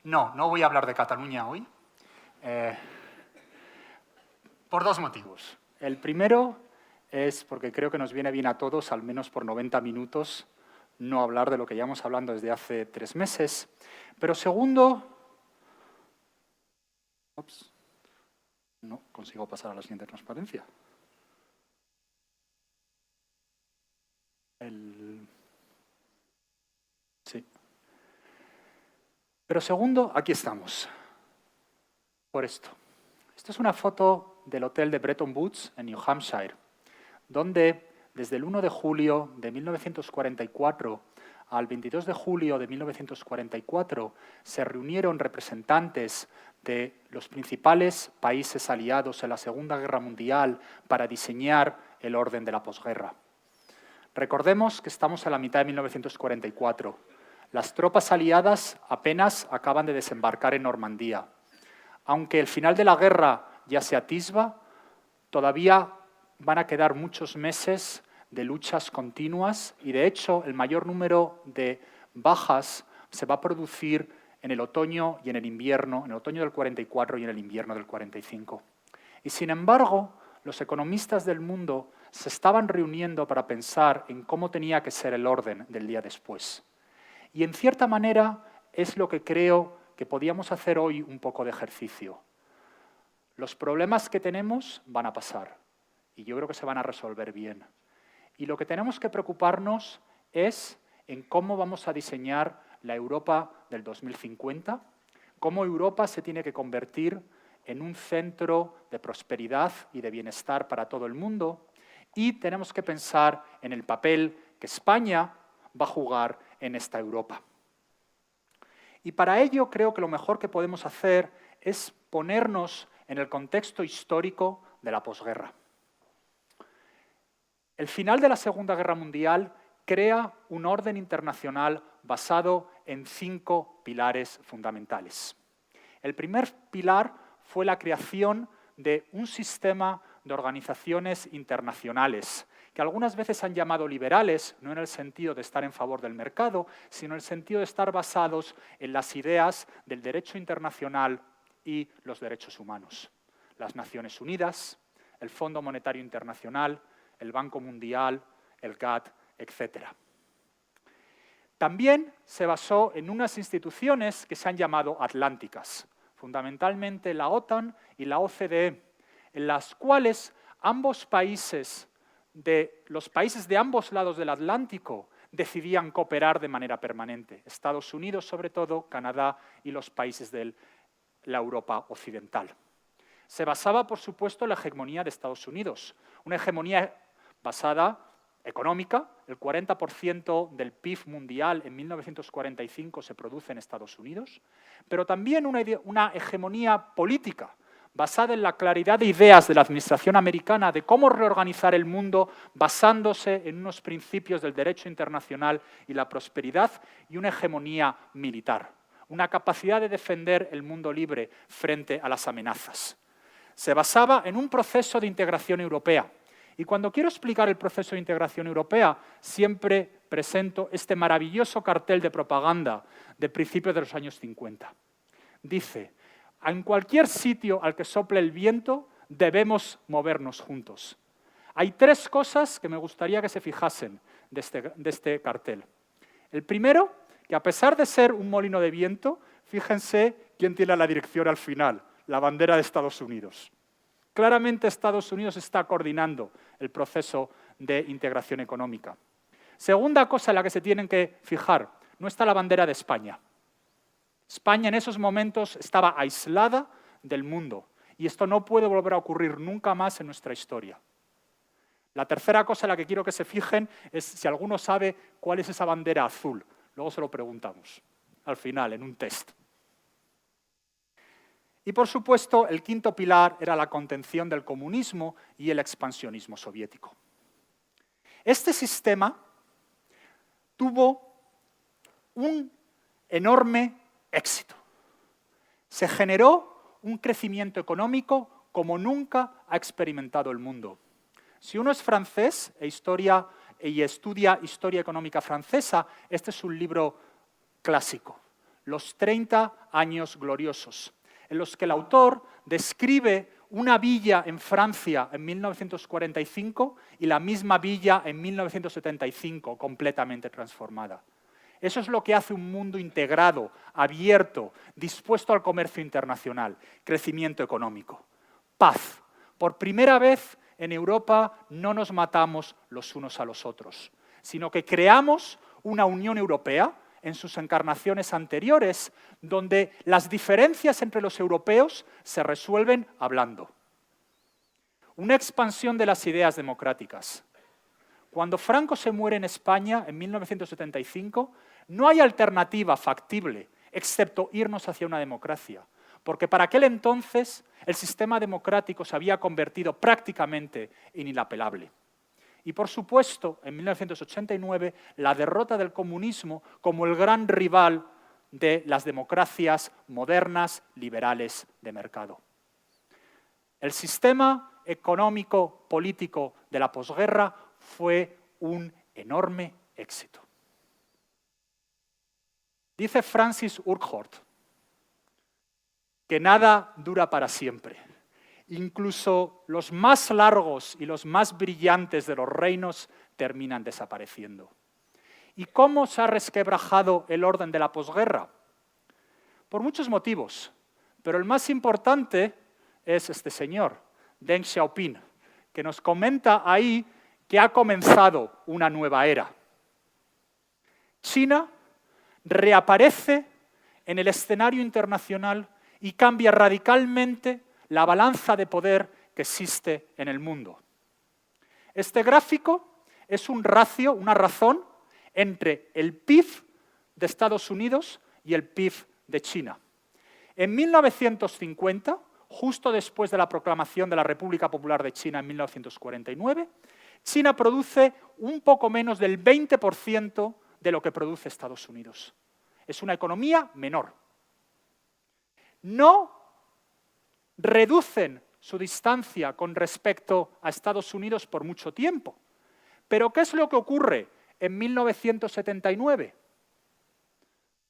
No voy a hablar de Cataluña hoy, por dos motivos. El primero es porque creo que nos viene bien a todos, al menos por 90 minutos, no hablar de lo que llevamos hablando desde hace 3 meses. Pero segundo, no consigo pasar a la siguiente transparencia. Sí. Pero segundo, aquí estamos, por esto. Esta es una foto del hotel de Bretton Woods en New Hampshire, donde desde el 1 de julio de 1944 al 22 de julio de 1944 se reunieron representantes de los principales países aliados en la Segunda Guerra Mundial para diseñar el orden de la posguerra. Recordemos que estamos a la mitad de 1944. Las tropas aliadas apenas acaban de desembarcar en Normandía. Aunque el final de la guerra ya se atisba, todavía van a quedar muchos meses de luchas continuas y, de hecho, el mayor número de bajas se va a producir en el otoño y en el invierno, en el otoño del 44 y en el invierno del 45. Y, sin embargo, los economistas del mundo se estaban reuniendo para pensar en cómo tenía que ser el orden del día después. Y, en cierta manera, es lo que creo que podíamos hacer hoy un poco de ejercicio. Los problemas que tenemos van a pasar y yo creo que se van a resolver bien. Y lo que tenemos que preocuparnos es en cómo vamos a diseñar la Europa del 2050, cómo Europa se tiene que convertir en un centro de prosperidad y de bienestar para todo el mundo, y tenemos que pensar en el papel que España va a jugar en esta Europa. Y para ello creo que lo mejor que podemos hacer es ponernos en el contexto histórico de la posguerra. El final de la Segunda Guerra Mundial crea un orden internacional basado en 5 pilares fundamentales. El primer pilar fue la creación de un sistema de organizaciones internacionales, que algunas veces han llamado liberales, no en el sentido de estar en favor del mercado, sino en el sentido de estar basados en las ideas del derecho internacional y los derechos humanos. Las Naciones Unidas, el Fondo Monetario Internacional, el Banco Mundial, el GATT, etc. También se basó en unas instituciones que se han llamado atlánticas, fundamentalmente la OTAN y la OCDE, en las cuales ambos países, los países de ambos lados del Atlántico, decidían cooperar de manera permanente. Estados Unidos, sobre todo, Canadá y los países de la Europa occidental. Se basaba, por supuesto, en la hegemonía de Estados Unidos, una hegemonía basada económica. El 40% del PIB mundial en 1945 se produce en Estados Unidos, pero también una hegemonía política basada en la claridad de ideas de la administración americana de cómo reorganizar el mundo basándose en unos principios del derecho internacional y la prosperidad, y una hegemonía militar, una capacidad de defender el mundo libre frente a las amenazas. Se basaba en un proceso de integración europea. Y cuando quiero explicar el proceso de integración europea, siempre presento este maravilloso cartel de propaganda de principios de los años 50. Dice: en cualquier sitio al que sople el viento, debemos movernos juntos. Hay 3 cosas que me gustaría que se fijasen de este cartel. El primero, que a pesar de ser un molino de viento, fíjense quién tiene la dirección al final, la bandera de Estados Unidos. Claramente Estados Unidos está coordinando el proceso de integración económica. Segunda cosa en la que se tienen que fijar, no está la bandera de España. España en esos momentos estaba aislada del mundo y esto no puede volver a ocurrir nunca más en nuestra historia. La tercera cosa en la que quiero que se fijen es si alguno sabe cuál es esa bandera azul. Luego se lo preguntamos, al final, en un test. Y, por supuesto, el quinto pilar era la contención del comunismo y el expansionismo soviético. Este sistema tuvo un enorme éxito. Se generó un crecimiento económico como nunca ha experimentado el mundo. Si uno es francés y estudia historia económica francesa, este es un libro clásico. los 30 años gloriosos, en los que el autor describe una villa en Francia en 1945 y la misma villa en 1975, completamente transformada. Eso es lo que hace un mundo integrado, abierto, dispuesto al comercio internacional, crecimiento económico. Paz. Por primera vez en Europa no nos matamos los unos a los otros, sino que creamos una Unión Europea en sus encarnaciones anteriores, donde las diferencias entre los europeos se resuelven hablando. Una expansión de las ideas democráticas. Cuando Franco se muere en España en 1975, no hay alternativa factible, excepto irnos hacia una democracia, porque para aquel entonces el sistema democrático se había convertido prácticamente en inapelable. Y por supuesto, en 1989, la derrota del comunismo como el gran rival de las democracias modernas, liberales de mercado. El sistema económico, político de la posguerra fue un enorme éxito. Dice Francis Urquhart que nada dura para siempre. Incluso los más largos y los más brillantes de los reinos terminan desapareciendo. ¿Y cómo se ha resquebrajado el orden de la posguerra? Por muchos motivos, pero el más importante es este señor, Deng Xiaoping, que nos comenta ahí que ha comenzado una nueva era. China reaparece en el escenario internacional y cambia radicalmente la balanza de poder que existe en el mundo. Este gráfico es un ratio, una razón entre el PIB de Estados Unidos y el PIB de China. En 1950, justo después de la proclamación de la República Popular de China en 1949, China produce un poco menos del 20% de lo que produce Estados Unidos. Es una economía menor. No reducen su distancia con respecto a Estados Unidos por mucho tiempo. Pero ¿qué es lo que ocurre en 1979?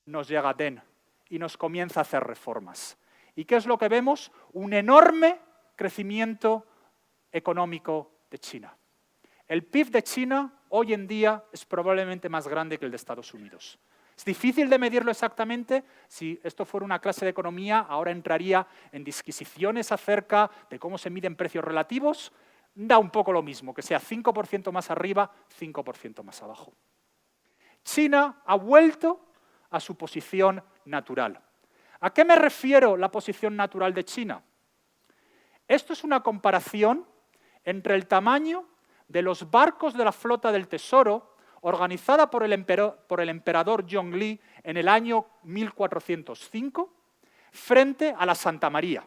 Nos llega Deng y nos comienza a hacer reformas. ¿Y qué es lo que vemos? Un enorme crecimiento económico de China. El PIB de China hoy en día es probablemente más grande que el de Estados Unidos. Es difícil de medirlo exactamente. Si esto fuera una clase de economía, ahora entraría en disquisiciones acerca de cómo se miden precios relativos. Da un poco lo mismo, que sea 5% más arriba, 5% más abajo. China ha vuelto a su posición natural. ¿A qué me refiero la posición natural de China? Esto es una comparación entre el tamaño de los barcos de la flota del Tesoro organizada por el emperador Zhongli en el año 1405 frente a la Santa María.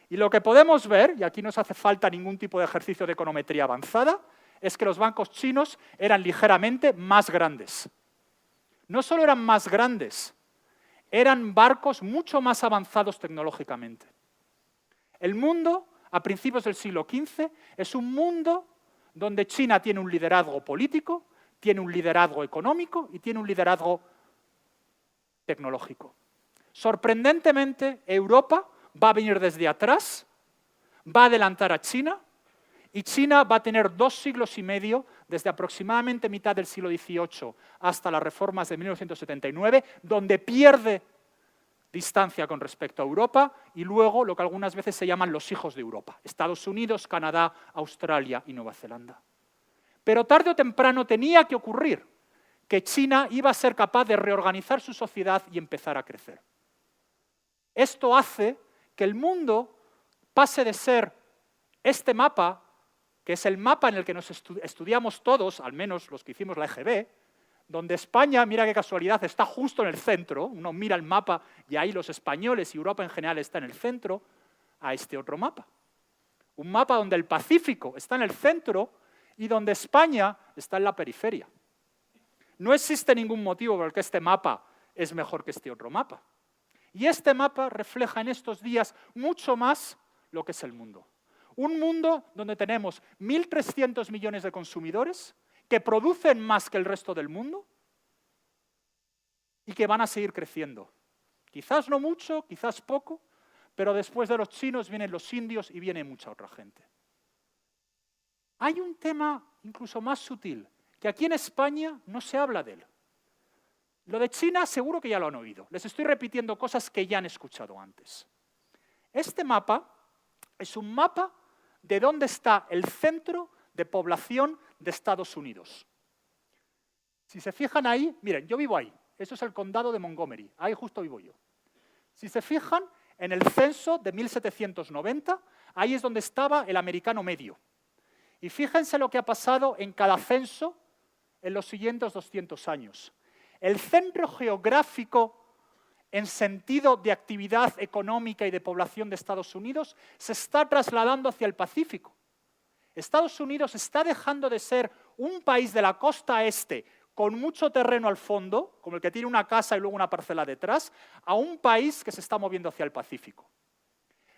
Y lo que podemos ver, y aquí no nos hace falta ningún tipo de ejercicio de econometría avanzada, es que los barcos chinos eran ligeramente más grandes. No solo eran más grandes, eran barcos mucho más avanzados tecnológicamente. El mundo, a principios del siglo XV, es un mundo donde China tiene un liderazgo político, tiene un liderazgo económico y tiene un liderazgo tecnológico. Sorprendentemente, Europa va a venir desde atrás, va a adelantar a China, y China va a tener 2 siglos y medio, desde aproximadamente mitad del siglo XVIII hasta las reformas de 1979, donde pierde distancia con respecto a Europa, y luego lo que algunas veces se llaman los hijos de Europa, Estados Unidos, Canadá, Australia y Nueva Zelanda. Pero tarde o temprano tenía que ocurrir que China iba a ser capaz de reorganizar su sociedad y empezar a crecer. Esto hace que el mundo pase de ser este mapa, que es el mapa en el que nos estudiamos todos, al menos los que hicimos la EGB, donde España, mira qué casualidad, está justo en el centro, uno mira el mapa y ahí los españoles y Europa en general está en el centro, a este otro mapa. Un mapa donde el Pacífico está en el centro y donde España está en la periferia. No existe ningún motivo por el que este mapa es mejor que este otro mapa. Y este mapa refleja en estos días mucho más lo que es el mundo. Un mundo donde tenemos 1.300 millones de consumidores que producen más que el resto del mundo, y que van a seguir creciendo. Quizás no mucho, quizás poco, pero después de los chinos vienen los indios y viene mucha otra gente. Hay un tema incluso más sutil, que aquí en España no se habla de él. Lo de China seguro que ya lo han oído. Les estoy repitiendo cosas que ya han escuchado antes. Este mapa es un mapa de dónde está el centro de población de Estados Unidos. Si se fijan ahí, miren, yo vivo ahí. Eso es el condado de Montgomery. Ahí justo vivo yo. Si se fijan, en el censo de 1790, ahí es donde estaba el americano medio. Y fíjense lo que ha pasado en cada censo en los siguientes 200 años. El centro geográfico en sentido de actividad económica y de población de Estados Unidos se está trasladando hacia el Pacífico. Estados Unidos está dejando de ser un país de la costa este con mucho terreno al fondo, como el que tiene una casa y luego una parcela detrás, a un país que se está moviendo hacia el Pacífico.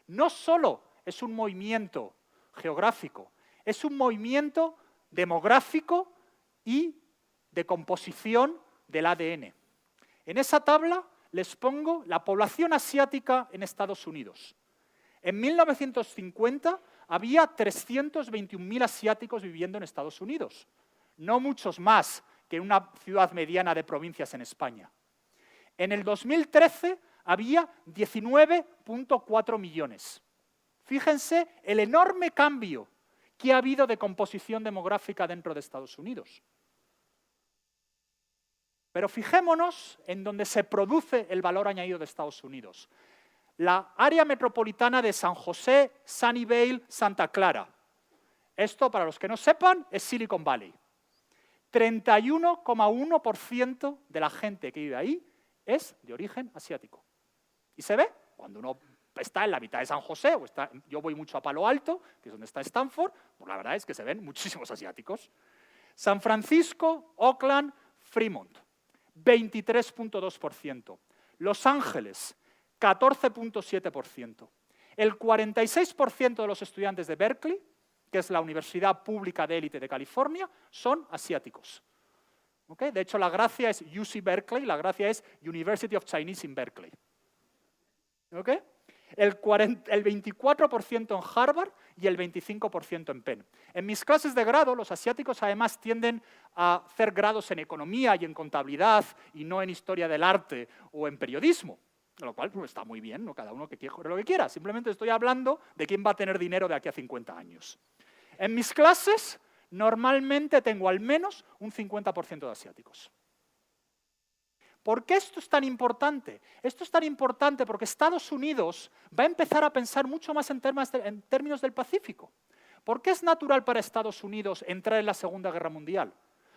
No solo es un movimiento geográfico, es un movimiento demográfico y de composición del ADN. En esa tabla les pongo la población asiática en Estados Unidos. En 1950 había 321.000 asiáticos viviendo en Estados Unidos, no muchos más que en una ciudad mediana de provincias en España. En el 2013 había 19.4 millones. Fíjense el enorme cambio que ha habido de composición demográfica dentro de Estados Unidos. Pero fijémonos en donde se produce el valor añadido de Estados Unidos. La área metropolitana de San José, Sunnyvale, Santa Clara. Esto, para los que no sepan, es Silicon Valley. 31,1% de la gente que vive ahí es de origen asiático. ¿Y se ve? Cuando uno está en la mitad de San José, yo voy mucho a Palo Alto, que es donde está Stanford, pues la verdad es que se ven muchísimos asiáticos. San Francisco, Oakland, Fremont, 23,2%. Los Ángeles, 14,7%. El 46% de los estudiantes de Berkeley, que es la universidad pública de élite de California, son asiáticos. ¿Okay? De hecho, la gracia es UC Berkeley, la gracia es University of Chinese in Berkeley. ¿Okay? El 24% en Harvard y el 25% en Penn. En mis clases de grado, los asiáticos además tienden a hacer grados en economía y en contabilidad y no en historia del arte o en periodismo, lo cual pues, está muy bien, ¿no? Cada uno que quiera lo que quiera. Simplemente estoy hablando de quién va a tener dinero de aquí a 50 años. En mis clases, normalmente tengo al menos un 50% de asiáticos. ¿Por qué esto es tan importante? Esto es tan importante porque Estados Unidos va a empezar a pensar mucho más en términos del Pacífico. ¿Por qué es natural para Estados Unidos entrar en la Segunda Guerra Mundial?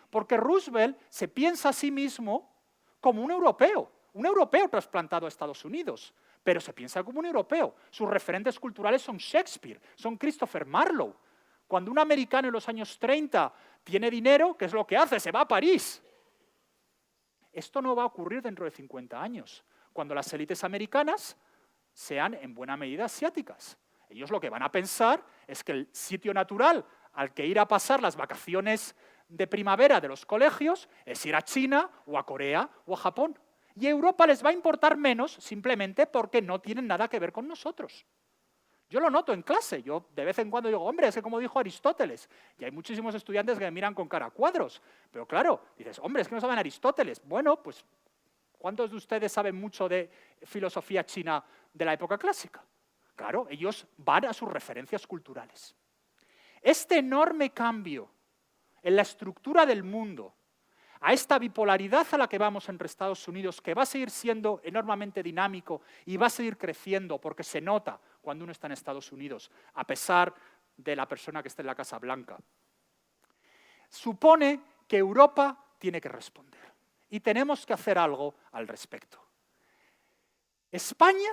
Porque Roosevelt se piensa a sí mismo como un europeo trasplantado a Estados Unidos, pero se piensa como un europeo. Sus referentes culturales son Shakespeare, son Christopher Marlowe. Cuando un americano en los años 30 tiene dinero, ¿qué es lo que hace? Se va a París. Esto no va a ocurrir dentro de 50 años, cuando las élites americanas sean en buena medida asiáticas. Ellos lo que van a pensar es que el sitio natural al que ir a pasar las vacaciones de primavera de los colegios es ir a China o a Corea o a Japón. Y Europa les va a importar menos simplemente porque no tienen nada que ver con nosotros. Yo lo noto en clase, yo de vez en cuando digo, hombre, es que como dijo Aristóteles, y hay muchísimos estudiantes que me miran con cara a cuadros, pero claro, dices, hombre, es que no saben Aristóteles. Bueno, pues, ¿cuántos de ustedes saben mucho de filosofía china de la época clásica? Claro, ellos van a sus referencias culturales. Este enorme cambio en la estructura del mundo, a esta bipolaridad a la que vamos entre Estados Unidos, que va a seguir siendo enormemente dinámico y va a seguir creciendo porque se nota cuando uno está en Estados Unidos, a pesar de la persona que esté en la Casa Blanca, supone que Europa tiene que responder y tenemos que hacer algo al respecto. España,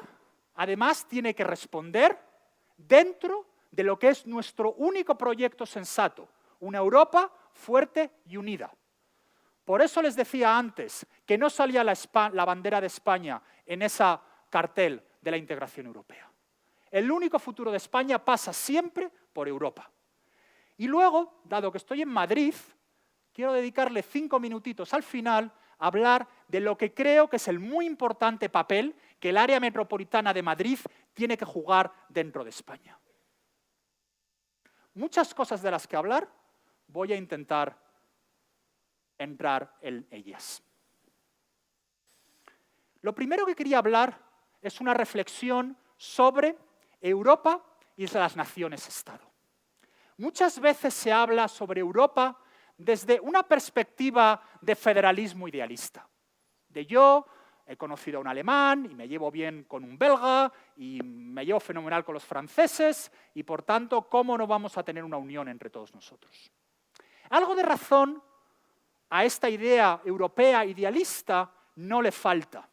además, tiene que responder dentro de lo que es nuestro único proyecto sensato, una Europa fuerte y unida. Por eso les decía antes que no salía la bandera de España en ese cartel de la integración europea. El único futuro de España pasa siempre por Europa. Y luego, dado que estoy en Madrid, quiero dedicarle 5 minutitos al final hablar de lo que creo que es el muy importante papel que el área metropolitana de Madrid tiene que jugar dentro de España. Muchas cosas de las que hablar, voy a intentar entrar en ellas. Lo primero que quería hablar es una reflexión sobre Europa y las naciones-estado. Muchas veces se habla sobre Europa desde una perspectiva de federalismo idealista. Yo he conocido a un alemán y me llevo bien con un belga y me llevo fenomenal con los franceses y, por tanto, ¿cómo no vamos a tener una unión entre todos nosotros? Algo de razón a esta idea europea idealista no le falta.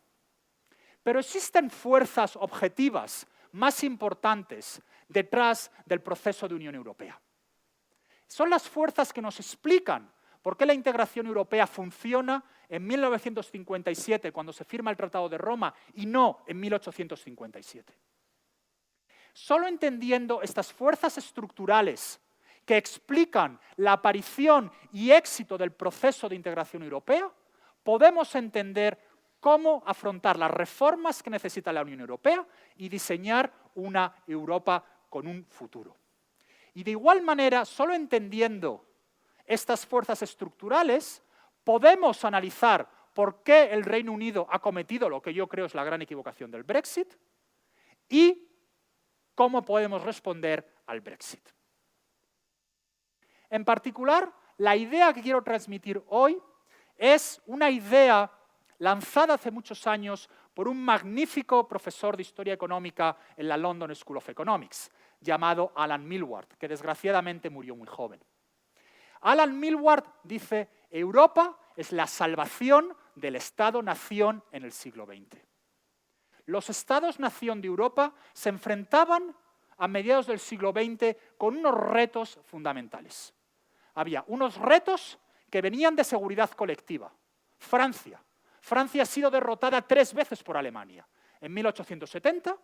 Pero existen fuerzas objetivas más importantes detrás del proceso de Unión Europea. Son las fuerzas que nos explican por qué la integración europea funciona en 1957, cuando se firma el Tratado de Roma, y no en 1857. Solo entendiendo estas fuerzas estructurales que explican la aparición y éxito del proceso de integración europea, podemos entender cómo afrontar las reformas que necesita la Unión Europea y diseñar una Europa con un futuro. Y de igual manera, solo entendiendo estas fuerzas estructurales, podemos analizar por qué el Reino Unido ha cometido lo que yo creo es la gran equivocación del Brexit y cómo podemos responder al Brexit. En particular, la idea que quiero transmitir hoy es una idea lanzada hace muchos años por un magnífico profesor de Historia Económica en la London School of Economics, llamado Alan Milward, que desgraciadamente murió muy joven. Alan Milward dice: Europa es la salvación del Estado-nación en el siglo XX. Los Estados-nación de Europa se enfrentaban a mediados del siglo XX con unos retos fundamentales. Había unos retos que venían de seguridad colectiva. Francia ha sido derrotada 3 veces por Alemania. En 1870,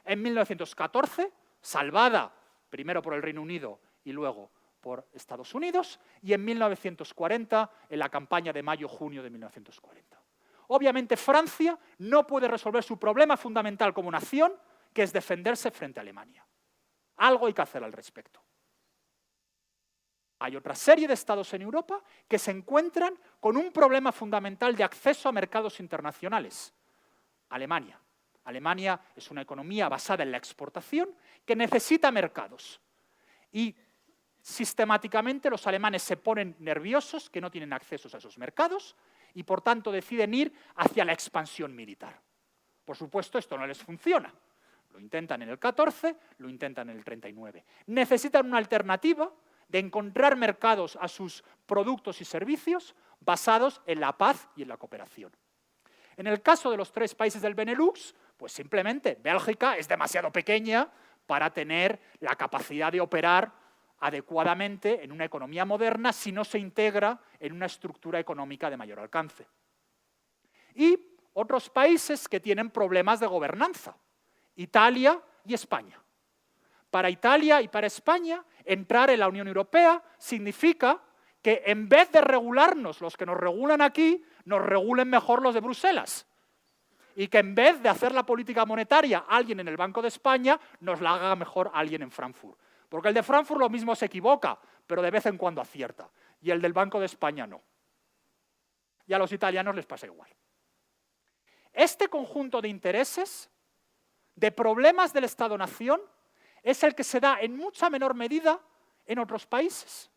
en 1914, salvada primero por el Reino Unido y luego por Estados Unidos, y en 1940, en la campaña de mayo-junio de 1940. Obviamente Francia no puede resolver su problema fundamental como nación, que es defenderse frente a Alemania. Algo hay que hacer al respecto. Hay otra serie de estados en Europa que se encuentran con un problema fundamental de acceso a mercados internacionales. Alemania. Alemania es una economía basada en la exportación que necesita mercados. Y sistemáticamente los alemanes se ponen nerviosos que no tienen acceso a esos mercados y por tanto deciden ir hacia la expansión militar. Por supuesto, esto no les funciona. Lo intentan en el 14, lo intentan en el 39. Necesitan una alternativa de encontrar mercados a sus productos y servicios basados en la paz y en la cooperación. En el caso de los 3 países del Benelux, pues simplemente Bélgica es demasiado pequeña para tener la capacidad de operar adecuadamente en una economía moderna si no se integra en una estructura económica de mayor alcance. Y otros países que tienen problemas de gobernanza, Italia y España. Para Italia y para España, entrar en la Unión Europea significa que en vez de regularnos los que nos regulan aquí, nos regulen mejor los de Bruselas. Y que en vez de hacer la política monetaria alguien en el Banco de España, nos la haga mejor alguien en Frankfurt. Porque el de Frankfurt lo mismo se equivoca, pero de vez en cuando acierta. Y el del Banco de España no. Y a los italianos les pasa igual. Este conjunto de intereses, de problemas del Estado-nación, es el que se da en mucha menor medida en otros países.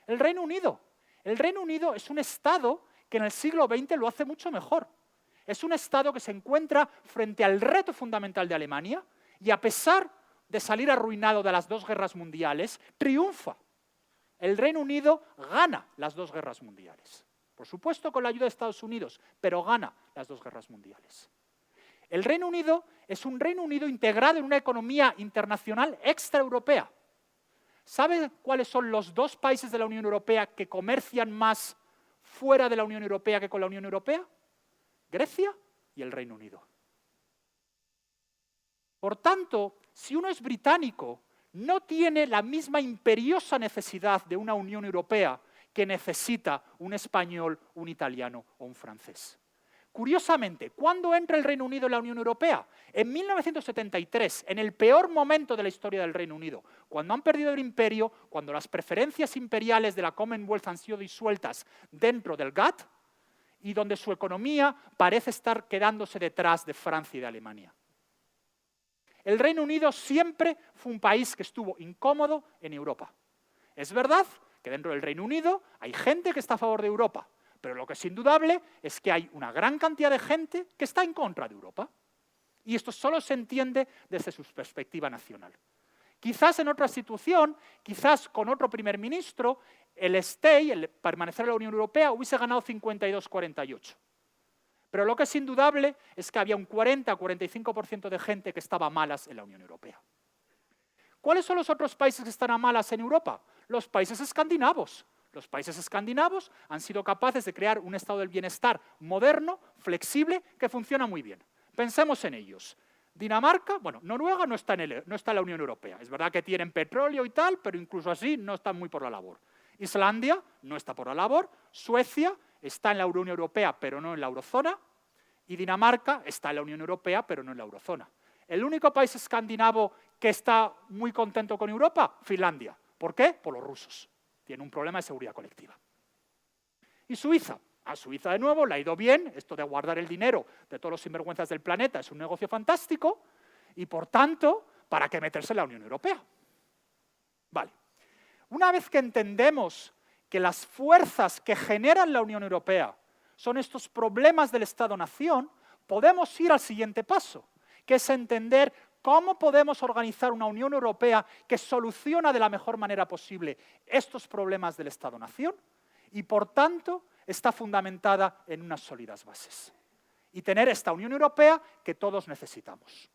El Reino Unido. El Reino Unido es un Estado que en el siglo XX lo hace mucho mejor. Es un Estado que se encuentra frente al reto fundamental de Alemania y a pesar de salir arruinado de las 2 guerras mundiales, triunfa. El Reino Unido gana las 2 guerras mundiales. Por supuesto con la ayuda de Estados Unidos, pero gana las 2 guerras mundiales. El Reino Unido es un Reino Unido integrado en una economía internacional extraeuropea. ¿Saben cuáles son los 2 países de la Unión Europea que comercian más fuera de la Unión Europea que con la Unión Europea? Grecia y el Reino Unido. Por tanto, si uno es británico, no tiene la misma imperiosa necesidad de una Unión Europea que necesita un español, un italiano o un francés. Curiosamente, ¿cuándo entra el Reino Unido en la Unión Europea? En 1973, en el peor momento de la historia del Reino Unido, cuando han perdido el imperio, cuando las preferencias imperiales de la Commonwealth han sido disueltas dentro del GATT y donde su economía parece estar quedándose detrás de Francia y de Alemania. El Reino Unido siempre fue un país que estuvo incómodo en Europa. Es verdad que dentro del Reino Unido hay gente que está a favor de Europa, pero lo que es indudable es que hay una gran cantidad de gente que está en contra de Europa. Y esto solo se entiende desde su perspectiva nacional. Quizás en otra situación, quizás con otro primer ministro, el stay, el permanecer en la Unión Europea, hubiese ganado 52-48. Pero lo que es indudable es que había un 40-45% de gente que estaba a malas en la Unión Europea. ¿Cuáles son los otros países que están a malas en Europa? Los países escandinavos. Los países escandinavos han sido capaces de crear un estado del bienestar moderno, flexible, que funciona muy bien. Pensemos en ellos. Dinamarca, bueno, Noruega no está en la Unión Europea. Es verdad que tienen petróleo y tal, pero incluso así no están muy por la labor. Islandia no está por la labor. Suecia está en la Unión Europea, pero no en la eurozona. Y Dinamarca está en la Unión Europea, pero no en la eurozona. El único país escandinavo que está muy contento con Europa, Finlandia. ¿Por qué? Por los rusos. Tiene un problema de seguridad colectiva. Y Suiza. A Suiza, de nuevo, le ha ido bien. Esto de guardar el dinero de todos los sinvergüenzas del planeta es un negocio fantástico. Y, por tanto, ¿para qué meterse en la Unión Europea? Vale. Una vez que entendemos que las fuerzas que generan la Unión Europea son estos problemas del Estado-nación, podemos ir al siguiente paso, que es entender cómo podemos organizar una Unión Europea que soluciona de la mejor manera posible estos problemas del Estado-nación y, por tanto, está fundamentada en unas sólidas bases. Y tener esta Unión Europea que todos necesitamos.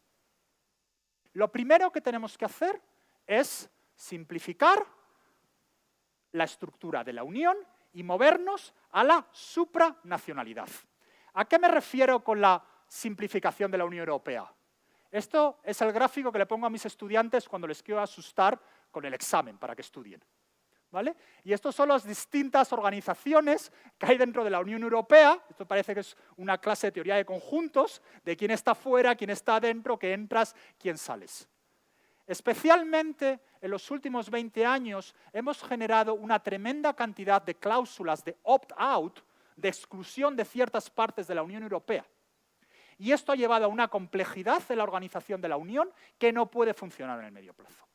Lo primero que tenemos que hacer es simplificar la estructura de la Unión y movernos a la supranacionalidad. ¿A qué me refiero con la simplificación de la Unión Europea? Esto es el gráfico que le pongo a mis estudiantes cuando les quiero asustar con el examen para que estudien. ¿Vale? Y estas son las distintas organizaciones que hay dentro de la Unión Europea. Esto parece que es una clase de teoría de conjuntos, de quién está fuera, quién está dentro, qué entras, quién sales. Especialmente en los últimos 20 años hemos generado una tremenda cantidad de cláusulas de opt-out, de exclusión de ciertas partes de la Unión Europea. Y esto ha llevado a una complejidad en la organización de la Unión que no puede funcionar en el medio plazo.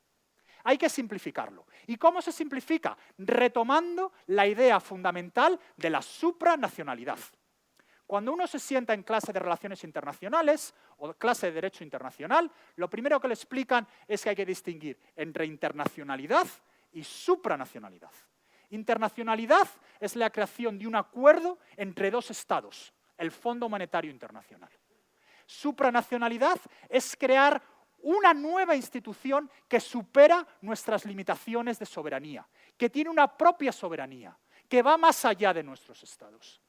Hay que simplificarlo. ¿Y cómo se simplifica? Retomando la idea fundamental de la supranacionalidad. Cuando uno se sienta en clase de Relaciones Internacionales o clase de Derecho Internacional, lo primero que le explican es que hay que distinguir entre internacionalidad y supranacionalidad. Internacionalidad es la creación de un acuerdo entre dos estados, el Fondo Monetario Internacional. Supranacionalidad es crear una nueva institución que supera nuestras limitaciones de soberanía, que tiene una propia soberanía, que va más allá de nuestros estados.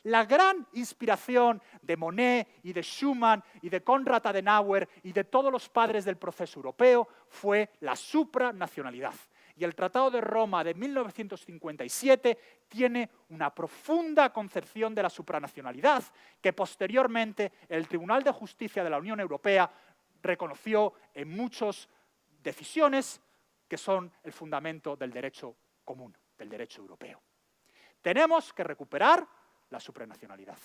La gran inspiración de Monnet y de Schuman y de Konrad Adenauer y de todos los padres del proceso europeo fue la supranacionalidad. Y el Tratado de Roma de 1957 tiene una profunda concepción de la supranacionalidad que posteriormente el Tribunal de Justicia de la Unión Europea reconoció en muchas decisiones que son el fundamento del derecho común, del derecho europeo. Tenemos que recuperar la supranacionalidad,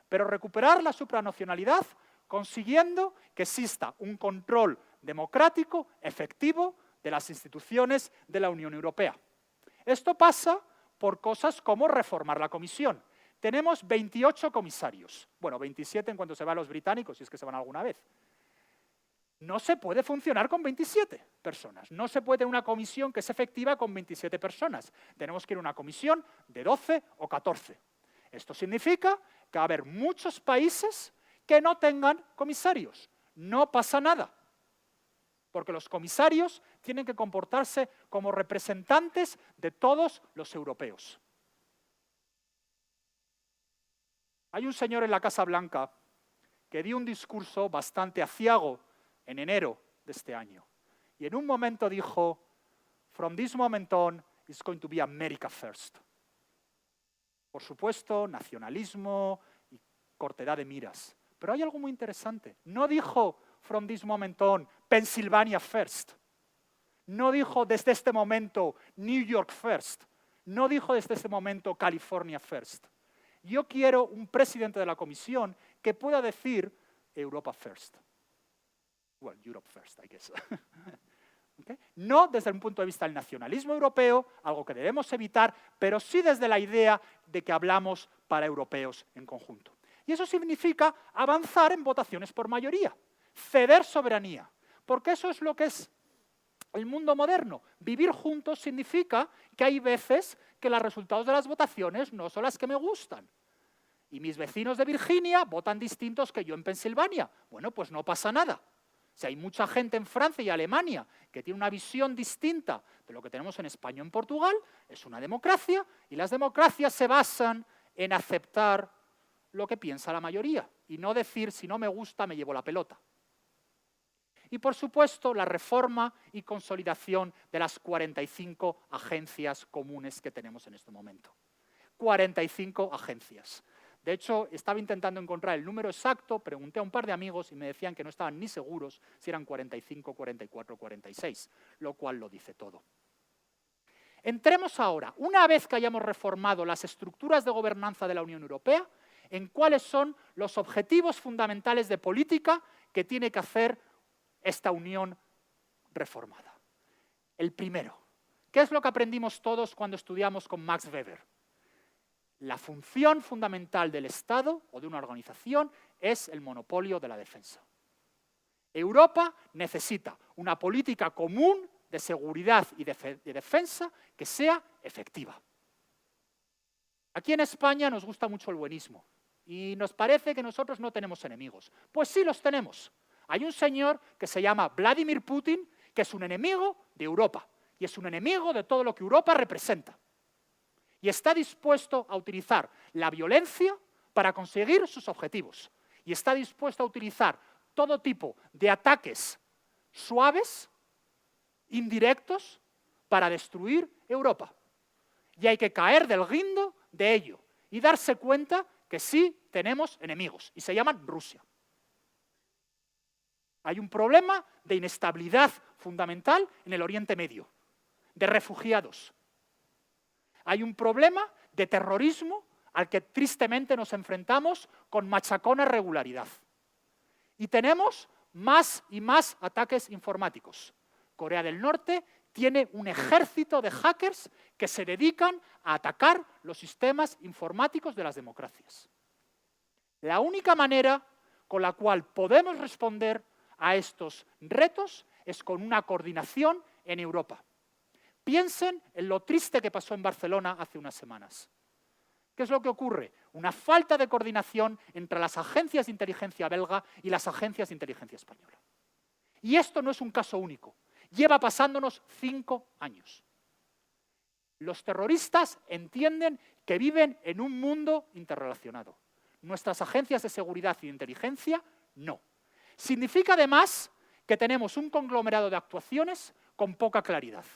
pero recuperar la supranacionalidad consiguiendo que exista un control democrático efectivo de las instituciones de la Unión Europea. Esto pasa por cosas como reformar la Comisión. Tenemos 28 comisarios, bueno, 27 en cuanto se van los británicos, si es que se van alguna vez. No se puede funcionar con 27 personas. No se puede tener una comisión que es efectiva con 27 personas. Tenemos que ir a una comisión de 12 o 14. Esto significa que va a haber muchos países que no tengan comisarios. No pasa nada. Porque los comisarios tienen que comportarse como representantes de todos los europeos. Hay un señor en la Casa Blanca que dio un discurso bastante aciago en enero de este año. Y en un momento dijo, "From this moment on, it's going to be America first". Por supuesto, nacionalismo y cortedad de miras. Pero hay algo muy interesante. No dijo, from this moment on, Pennsylvania first. No dijo desde este momento, New York first. No dijo desde este momento, California first. Yo quiero un presidente de la Comisión que pueda decir Europa first. Well, Europe first, I guess. ¿Okay? No desde un punto de vista del nacionalismo europeo, algo que debemos evitar, pero sí desde la idea de que hablamos para europeos en conjunto. Y eso significa avanzar en votaciones por mayoría, ceder soberanía, porque eso es lo que es el mundo moderno. Vivir juntos significa que hay veces que los resultados de las votaciones no son las que me gustan. Y mis vecinos de Virginia votan distintos que yo en Pensilvania. Bueno, pues no pasa nada. Si hay mucha gente en Francia y Alemania que tiene una visión distinta de lo que tenemos en España o en Portugal, es una democracia, y las democracias se basan en aceptar lo que piensa la mayoría y no decir, si no me gusta, me llevo la pelota. Y, por supuesto, la reforma y consolidación de las 45 agencias comunes que tenemos en este momento. 45 agencias. De hecho, estaba intentando encontrar el número exacto, pregunté a un par de amigos y me decían que no estaban ni seguros si eran 45, 44 o 46, lo cual lo dice todo. Entremos ahora, una vez que hayamos reformado las estructuras de gobernanza de la Unión Europea, en cuáles son los objetivos fundamentales de política que tiene que hacer esta Unión reformada. El primero, ¿qué es lo que aprendimos todos cuando estudiamos con Max Weber? La función fundamental del Estado o de una organización es el monopolio de la defensa. Europa necesita una política común de seguridad y de defensa que sea efectiva. Aquí en España nos gusta mucho el buenismo y nos parece que nosotros no tenemos enemigos. Pues sí los tenemos. Hay un señor que se llama Vladimir Putin, que es un enemigo de Europa y es un enemigo de todo lo que Europa representa. Y está dispuesto a utilizar la violencia para conseguir sus objetivos. Y está dispuesto a utilizar todo tipo de ataques suaves, indirectos, para destruir Europa. Y hay que caer del guindo de ello y darse cuenta que sí tenemos enemigos, y se llaman Rusia. Hay un problema de inestabilidad fundamental en el Oriente Medio, de refugiados. Hay un problema de terrorismo al que tristemente nos enfrentamos con machacona regularidad. Y tenemos más y más ataques informáticos. Corea del Norte tiene un ejército de hackers que se dedican a atacar los sistemas informáticos de las democracias. La única manera con la cual podemos responder a estos retos es con una coordinación en Europa. Piensen en lo triste que pasó en Barcelona hace unas semanas. ¿Qué es lo que ocurre? Una falta de coordinación entre las agencias de inteligencia belga y las agencias de inteligencia española. Y esto no es un caso único. Lleva pasándonos 5 años. Los terroristas entienden que viven en un mundo interrelacionado. Nuestras agencias de seguridad y de inteligencia, no. Significa además que tenemos un conglomerado de actuaciones con poca claridad.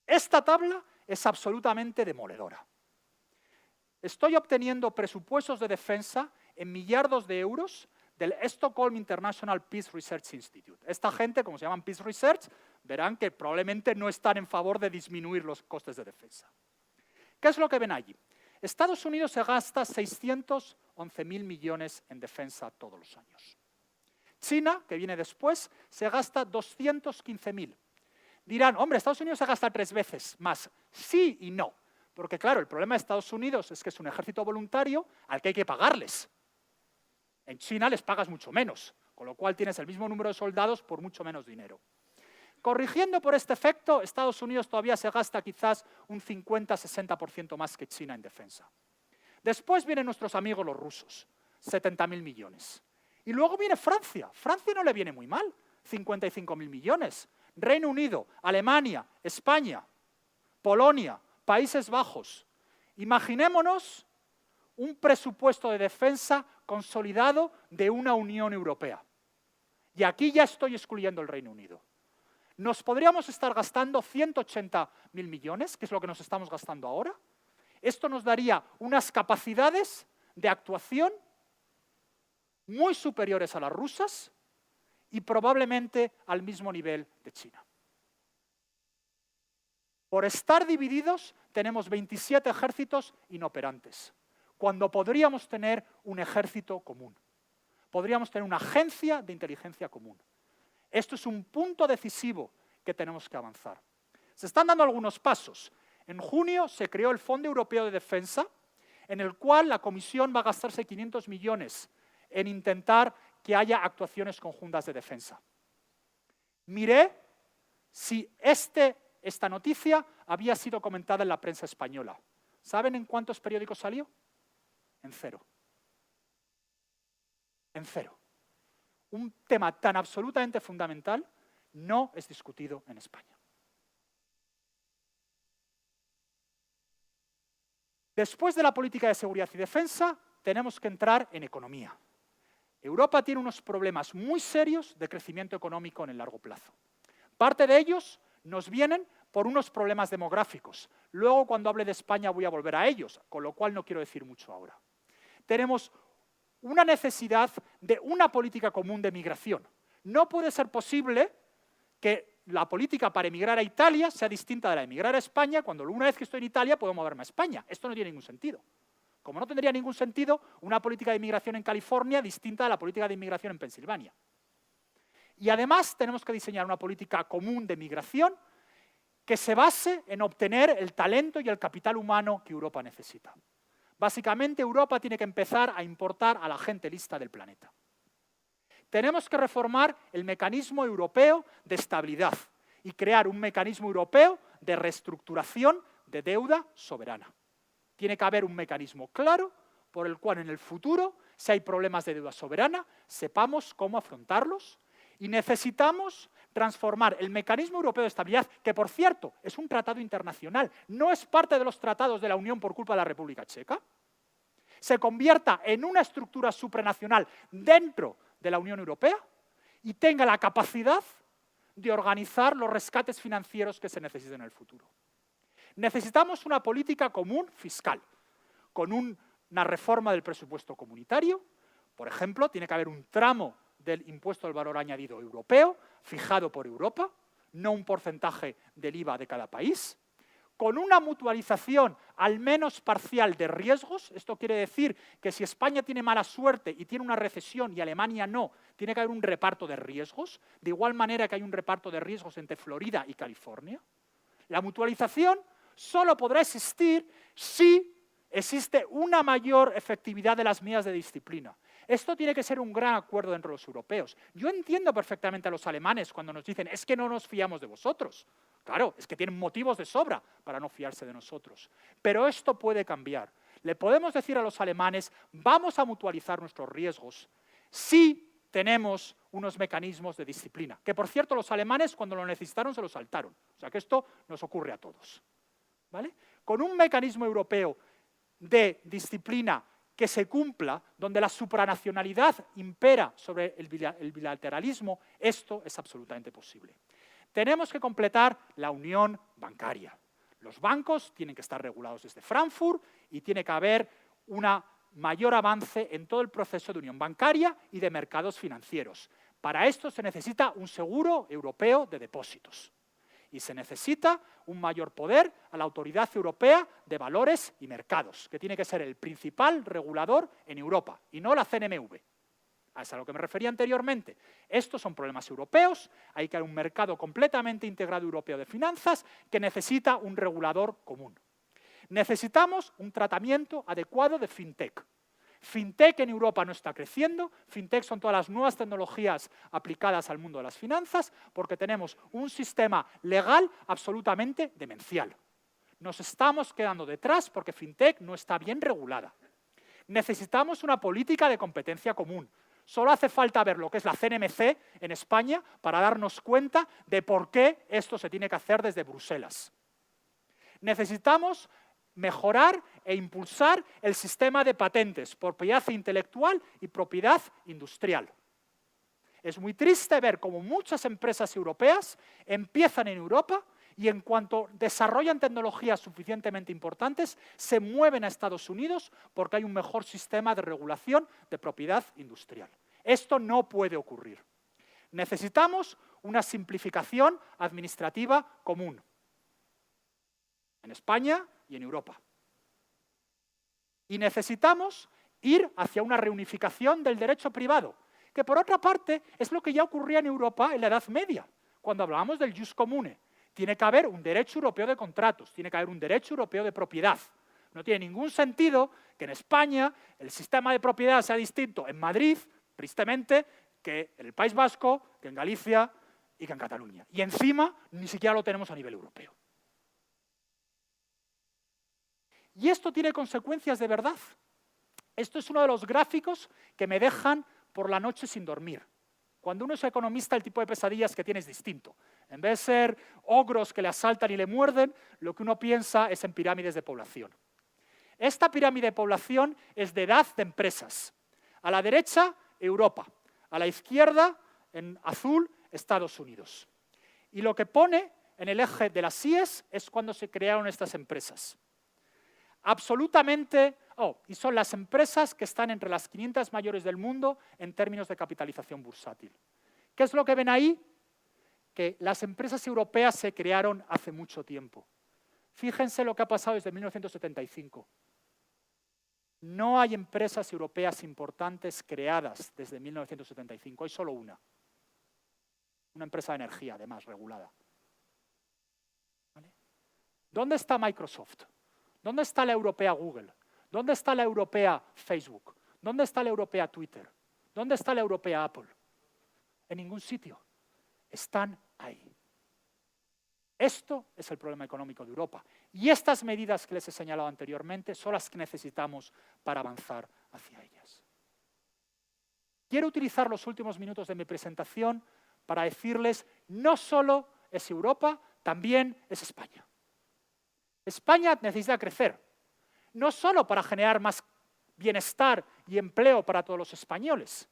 Esta tabla es absolutamente demoledora. Estoy obteniendo presupuestos de defensa en millardos de euros del Stockholm International Peace Research Institute. Esta gente, como se llaman Peace Research, verán que probablemente no están en favor de disminuir los costes de defensa. ¿Qué es lo que ven allí? Estados Unidos se gasta 611.000 millones en defensa todos los años. China, que viene después, se gasta 215.000. Dirán, hombre, Estados Unidos se gasta 3 veces más. Sí y no. Porque, claro, el problema de Estados Unidos es que es un ejército voluntario al que hay que pagarles. En China les pagas mucho menos, con lo cual tienes el mismo número de soldados por mucho menos dinero. Corrigiendo por este efecto, Estados Unidos todavía se gasta quizás un 50-60% más que China en defensa. Después vienen nuestros amigos los rusos, 70.000 millones. Y luego viene Francia. Francia no le viene muy mal, 55.000 millones. Reino Unido, Alemania, España, Polonia, Países Bajos. Imaginémonos un presupuesto de defensa consolidado de una Unión Europea. Y aquí ya estoy excluyendo el Reino Unido. Nos podríamos estar gastando 180.000 millones, que es lo que nos estamos gastando ahora, Esto nos daría unas capacidades de actuación muy superiores a las rusas y probablemente al mismo nivel de China. Por estar divididos, tenemos 27 ejércitos inoperantes, cuando podríamos tener un ejército común. Podríamos tener una agencia de inteligencia común. Esto es un punto decisivo que tenemos que avanzar. Se están dando algunos pasos. En junio se creó el Fondo Europeo de Defensa, en el cual la Comisión va a gastarse 500 millones en intentar que haya actuaciones conjuntas de defensa. Miré si esta noticia había sido comentada en la prensa española. ¿Saben en cuántos periódicos salió? En 0. En 0. Un tema tan absolutamente fundamental no es discutido en España. Después de la política de seguridad y defensa, tenemos que entrar en economía. Europa tiene unos problemas muy serios de crecimiento económico en el largo plazo. Parte de ellos nos vienen por unos problemas demográficos. Luego, cuando hable de España, voy a volver a ellos, con lo cual no quiero decir mucho ahora. Tenemos una necesidad de una política común de migración. No puede ser posible que la política para emigrar a Italia sea distinta de la de emigrar a España, cuando una vez que estoy en Italia puedo moverme a España. Esto no tiene ningún sentido. Como no tendría ningún sentido una política de inmigración en California distinta de la política de inmigración en Pensilvania. Y además tenemos que diseñar una política común de migración que se base en obtener el talento y el capital humano que Europa necesita. Básicamente, Europa tiene que empezar a importar a la gente lista del planeta. Tenemos que reformar el mecanismo europeo de estabilidad y crear un mecanismo europeo de reestructuración de deuda soberana. Tiene que haber un mecanismo claro por el cual en el futuro, si hay problemas de deuda soberana, sepamos cómo afrontarlos. Y necesitamos transformar el mecanismo europeo de estabilidad, que por cierto es un tratado internacional, no es parte de los tratados de la Unión por culpa de la República Checa, se convierta en una estructura supranacional dentro de la Unión Europea y tenga la capacidad de organizar los rescates financieros que se necesiten en el futuro. Necesitamos una política común fiscal, con una reforma del presupuesto comunitario. Por ejemplo, tiene que haber un tramo del impuesto al valor añadido europeo, fijado por Europa, no un porcentaje del IVA de cada país, con una mutualización al menos parcial de riesgos. Esto quiere decir que si España tiene mala suerte y tiene una recesión y Alemania no, tiene que haber un reparto de riesgos, de igual manera que hay un reparto de riesgos entre Florida y California. La mutualización solo podrá existir si existe una mayor efectividad de las medidas de disciplina. Esto tiene que ser un gran acuerdo entre los europeos. Yo entiendo perfectamente a los alemanes cuando nos dicen es que no nos fiamos de vosotros. Claro, es que tienen motivos de sobra para no fiarse de nosotros. Pero esto puede cambiar. Le podemos decir a los alemanes, vamos a mutualizar nuestros riesgos si tenemos unos mecanismos de disciplina. Que, por cierto, los alemanes cuando lo necesitaron se lo saltaron. O sea que esto nos ocurre a todos. ¿Vale? Con un mecanismo europeo de disciplina que se cumpla, donde la supranacionalidad impera sobre el bilateralismo, esto es absolutamente posible. Tenemos que completar la unión bancaria. Los bancos tienen que estar regulados desde Frankfurt y tiene que haber un mayor avance en todo el proceso de unión bancaria y de mercados financieros. Para esto se necesita un seguro europeo de depósitos. Y se necesita un mayor poder a la Autoridad Europea de Valores y Mercados, que tiene que ser el principal regulador en Europa, y no la CNMV. Es a lo que me refería anteriormente. Estos son problemas europeos, hay que haber un mercado completamente integrado europeo de finanzas que necesita un regulador común. Necesitamos un tratamiento adecuado de FinTech. FinTech en Europa no está creciendo. FinTech son todas las nuevas tecnologías aplicadas al mundo de las finanzas porque tenemos un sistema legal absolutamente demencial. Nos estamos quedando detrás porque FinTech no está bien regulada. Necesitamos una política de competencia común. Solo hace falta ver lo que es la CNMC en España para darnos cuenta de por qué esto se tiene que hacer desde Bruselas. Necesitamos mejorar e impulsar el sistema de patentes, propiedad intelectual y propiedad industrial. Es muy triste ver cómo muchas empresas europeas empiezan en Europa y en cuanto desarrollan tecnologías suficientemente importantes, se mueven a Estados Unidos porque hay un mejor sistema de regulación de propiedad industrial. Esto no puede ocurrir. Necesitamos una simplificación administrativa común en España y en Europa. Y necesitamos ir hacia una reunificación del derecho privado, que por otra parte es lo que ya ocurría en Europa en la Edad Media, cuando hablábamos del jus comune. Tiene que haber un derecho europeo de contratos, tiene que haber un derecho europeo de propiedad. No tiene ningún sentido que en España el sistema de propiedad sea distinto en Madrid, tristemente, que en el País Vasco, que en Galicia y que en Cataluña. Y encima ni siquiera lo tenemos a nivel europeo. Y esto tiene consecuencias de verdad. Esto es uno de los gráficos que me dejan por la noche sin dormir. Cuando uno es economista, el tipo de pesadillas que tiene es distinto. En vez de ser ogros que le asaltan y le muerden, lo que uno piensa es en pirámides de población. Esta pirámide de población es de edad de empresas. A la derecha, Europa. A la izquierda, en azul, Estados Unidos. Y lo que pone en el eje de las IES es cuando se crearon estas empresas. Absolutamente, y son las empresas que están entre las 500 mayores del mundo en términos de capitalización bursátil. ¿Qué es lo que ven ahí? Que las empresas europeas se crearon hace mucho tiempo. Fíjense lo que ha pasado desde 1975. No hay empresas europeas importantes creadas desde 1975, hay solo una. Una empresa de energía, además, regulada. ¿Vale? ¿Dónde está Microsoft? ¿Dónde está la europea Google? ¿Dónde está la europea Facebook? ¿Dónde está la europea Twitter? ¿Dónde está la europea Apple? En ningún sitio. Están ahí. Esto es el problema económico de Europa. Y estas medidas que les he señalado anteriormente son las que necesitamos para avanzar hacia ellas. Quiero utilizar los últimos minutos de mi presentación para decirles, no solo es Europa, también es España. España necesita crecer, no solo para generar más bienestar y empleo para todos los españoles,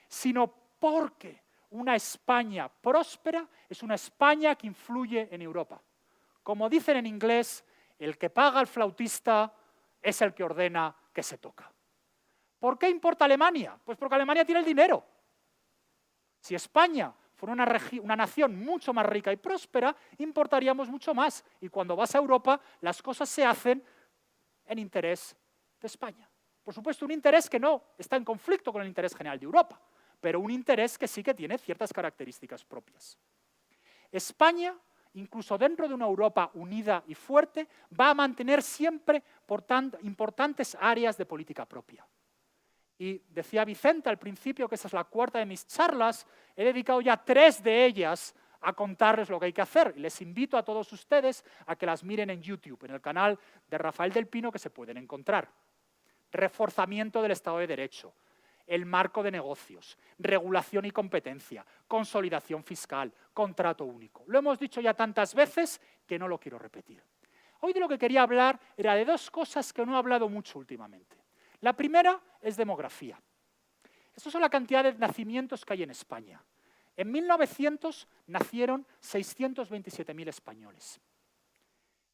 sino porque una España próspera es una España que influye en Europa. Como dicen en inglés, el que paga al flautista es el que ordena que se toca. ¿Por qué importa Alemania? Pues porque Alemania tiene el dinero. Si España fuera una nación mucho más rica y próspera, importaríamos mucho más. Y cuando vas a Europa, las cosas se hacen en interés de España. Por supuesto, un interés que no está en conflicto con el interés general de Europa, pero un interés que sí que tiene ciertas características propias. España, incluso dentro de una Europa unida y fuerte, va a mantener siempre, por tanto, importantes áreas de política propia. Y decía Vicente al principio que esa es la cuarta de mis charlas, he dedicado ya 3 de ellas a contarles lo que hay que hacer. Y les invito a todos ustedes a que las miren en YouTube, en el canal de Rafael del Pino, que se pueden encontrar. Reforzamiento del Estado de Derecho, el marco de negocios, regulación y competencia, consolidación fiscal, contrato único. Lo hemos dicho ya tantas veces que no lo quiero repetir. Hoy de lo que quería hablar era de 2 cosas que no he hablado mucho últimamente. La primera es demografía. Estas son la cantidad de nacimientos que hay en España. En 1900 nacieron 627.000 españoles.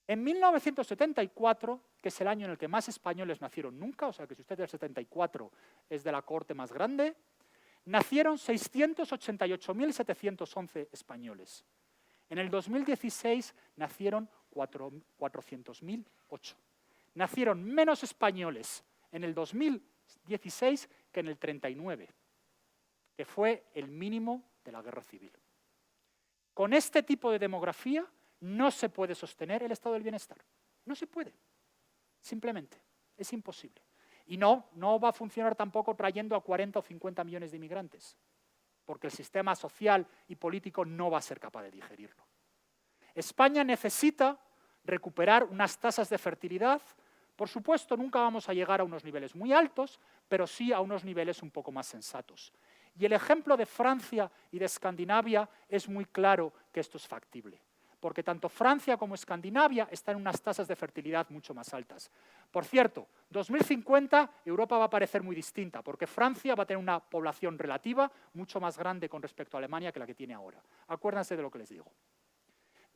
En 1974, que es el año en el que más españoles nacieron nunca, o sea que si usted es del 74 es de la cohorte más grande, nacieron 688.711 españoles. En el 2016 nacieron 400.008. Nacieron menos españoles en el 2016 que en el 39, que fue el mínimo de la guerra civil. Con este tipo de demografía no se puede sostener el estado del bienestar. No se puede. Simplemente. Es imposible. Y no va a funcionar tampoco trayendo a 40 o 50 millones de inmigrantes, porque el sistema social y político no va a ser capaz de digerirlo. España necesita recuperar unas tasas de fertilidad. Por supuesto, nunca vamos a llegar a unos niveles muy altos, pero sí a unos niveles un poco más sensatos. Y el ejemplo de Francia y de Escandinavia es muy claro que esto es factible, porque tanto Francia como Escandinavia están en unas tasas de fertilidad mucho más altas. Por cierto, 2050 Europa va a parecer muy distinta, porque Francia va a tener una población relativa mucho más grande con respecto a Alemania que la que tiene ahora. Acuérdense de lo que les digo.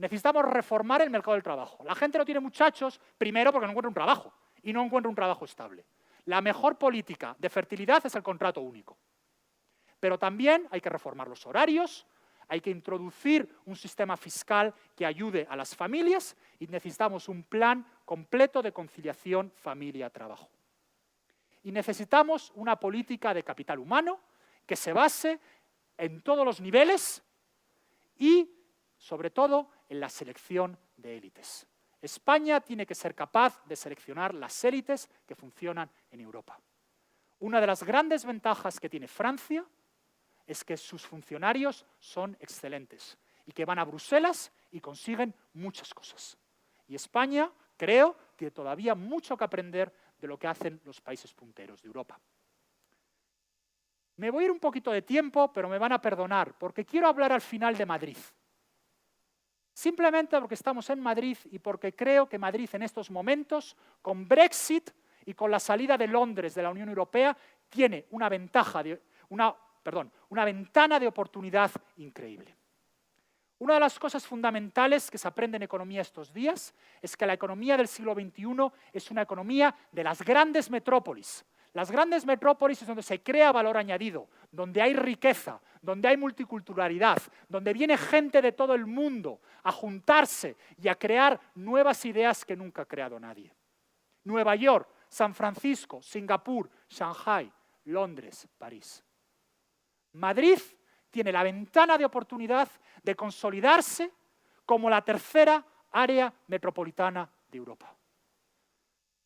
Necesitamos reformar el mercado del trabajo. La gente no tiene muchachos, primero porque no encuentra un trabajo y no encuentra un trabajo estable. La mejor política de fertilidad es el contrato único. Pero también hay que reformar los horarios, hay que introducir un sistema fiscal que ayude a las familias y necesitamos un plan completo de conciliación familia-trabajo. Y necesitamos una política de capital humano que se base en todos los niveles y, sobre todo, en la selección de élites. España tiene que ser capaz de seleccionar las élites que funcionan en Europa. Una de las grandes ventajas que tiene Francia es que sus funcionarios son excelentes y que van a Bruselas y consiguen muchas cosas. Y España, creo, tiene todavía mucho que aprender de lo que hacen los países punteros de Europa. Me voy a ir un poquito de tiempo, pero me van a perdonar, porque quiero hablar al final de Madrid. Simplemente porque estamos en Madrid y porque creo que Madrid en estos momentos, con Brexit y con la salida de Londres de la Unión Europea, tiene una ventana de oportunidad increíble. Una de las cosas fundamentales que se aprende en economía estos días es que la economía del siglo XXI es una economía de las grandes metrópolis. Las grandes metrópolis es donde se crea valor añadido, donde hay riqueza, donde hay multiculturalidad, donde viene gente de todo el mundo a juntarse y a crear nuevas ideas que nunca ha creado nadie. Nueva York, San Francisco, Singapur, Shanghái, Londres, París. Madrid tiene la ventana de oportunidad de consolidarse como la tercera área metropolitana de Europa.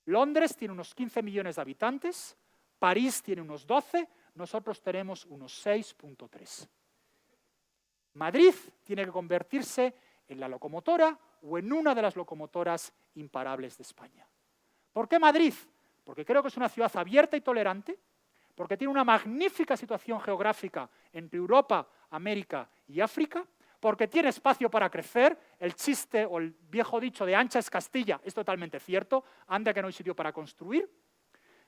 Londres tiene unos 15 millones de habitantes, París tiene unos 12, nosotros tenemos unos 6.3. Madrid tiene que convertirse en la locomotora o en una de las locomotoras imparables de España. ¿Por qué Madrid? Porque creo que es una ciudad abierta y tolerante, porque tiene una magnífica situación geográfica entre Europa, América y África, porque tiene espacio para crecer, el chiste o el viejo dicho de ancha es Castilla es totalmente cierto, anda que no hay sitio para construir,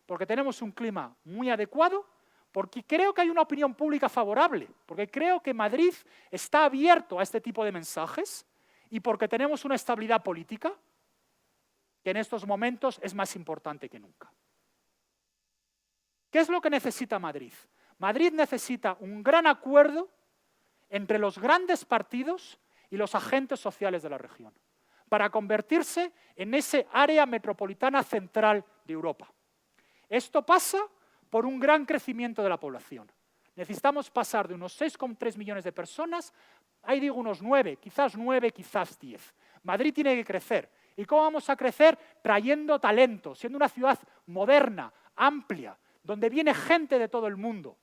porque tenemos un clima muy adecuado, porque creo que hay una opinión pública favorable, porque creo que Madrid está abierto a este tipo de mensajes y porque tenemos una estabilidad política que en estos momentos es más importante que nunca. ¿Qué es lo que necesita Madrid? Madrid necesita un gran acuerdo entre los grandes partidos y los agentes sociales de la región, para convertirse en ese área metropolitana central de Europa. Esto pasa por un gran crecimiento de la población. Necesitamos pasar de unos 6,3 millones de personas, ahí digo unos 9, quizás 10. Madrid tiene que crecer. ¿Y cómo vamos a crecer? Trayendo talento, siendo una ciudad moderna, amplia, donde viene gente de todo el mundo,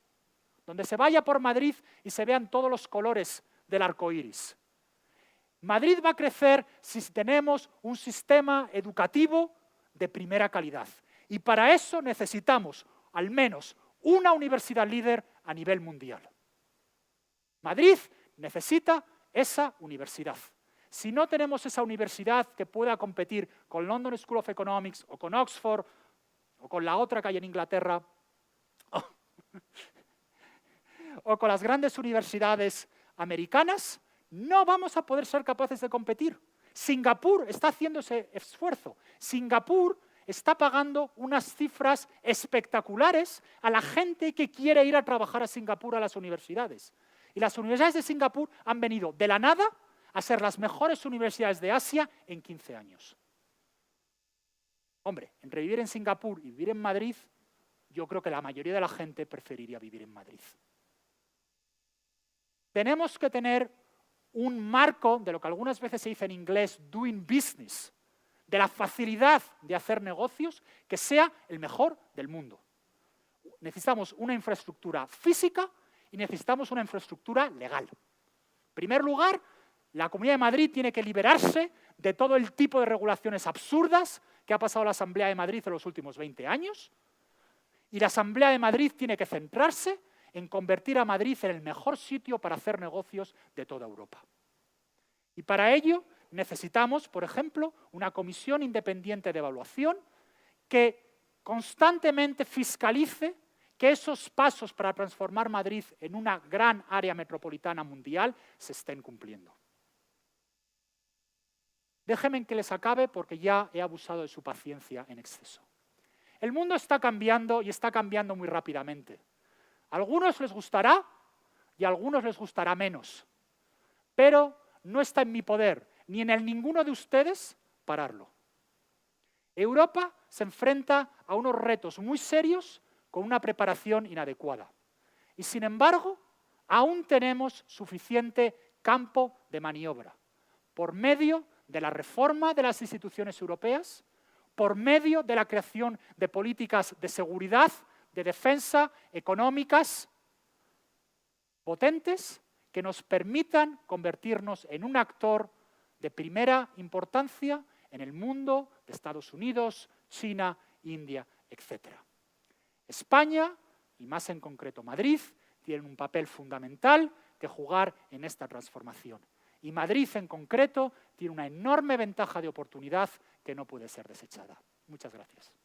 donde se vaya por Madrid y se vean todos los colores del arco iris. Madrid va a crecer si tenemos un sistema educativo de primera calidad. Y para eso necesitamos al menos una universidad líder a nivel mundial. Madrid necesita esa universidad. Si no tenemos esa universidad que pueda competir con London School of Economics o con Oxford o con la otra que hay en Inglaterra, o con las grandes universidades americanas, no vamos a poder ser capaces de competir. Singapur está haciendo ese esfuerzo. Singapur está pagando unas cifras espectaculares a la gente que quiere ir a trabajar a Singapur a las universidades. Y las universidades de Singapur han venido de la nada a ser las mejores universidades de Asia en 15 años. Hombre, entre vivir en Singapur y vivir en Madrid, yo creo que la mayoría de la gente preferiría vivir en Madrid. Tenemos que tener un marco de lo que algunas veces se dice en inglés doing business, de la facilidad de hacer negocios que sea el mejor del mundo. Necesitamos una infraestructura física y necesitamos una infraestructura legal. En primer lugar, la Comunidad de Madrid tiene que liberarse de todo el tipo de regulaciones absurdas que ha pasado la Asamblea de Madrid en los últimos 20 años. Y la Asamblea de Madrid tiene que centrarse en convertir a Madrid en el mejor sitio para hacer negocios de toda Europa. Y para ello necesitamos, por ejemplo, una comisión independiente de evaluación que constantemente fiscalice que esos pasos para transformar Madrid en una gran área metropolitana mundial se estén cumpliendo. Déjenme que les acabe porque ya he abusado de su paciencia en exceso. El mundo está cambiando y está cambiando muy rápidamente. A algunos les gustará y a algunos les gustará menos. Pero no está en mi poder, ni en el ninguno de ustedes, pararlo. Europa se enfrenta a unos retos muy serios con una preparación inadecuada. Y sin embargo, aún tenemos suficiente campo de maniobra por medio de la reforma de las instituciones europeas, por medio de la creación de políticas de seguridad, de defensa, económicas, potentes, que nos permitan convertirnos en un actor de primera importancia en el mundo de Estados Unidos, China, India, etc. España, y más en concreto Madrid, tienen un papel fundamental que jugar en esta transformación. Y Madrid en concreto tiene una enorme ventaja de oportunidad que no puede ser desechada. Muchas gracias.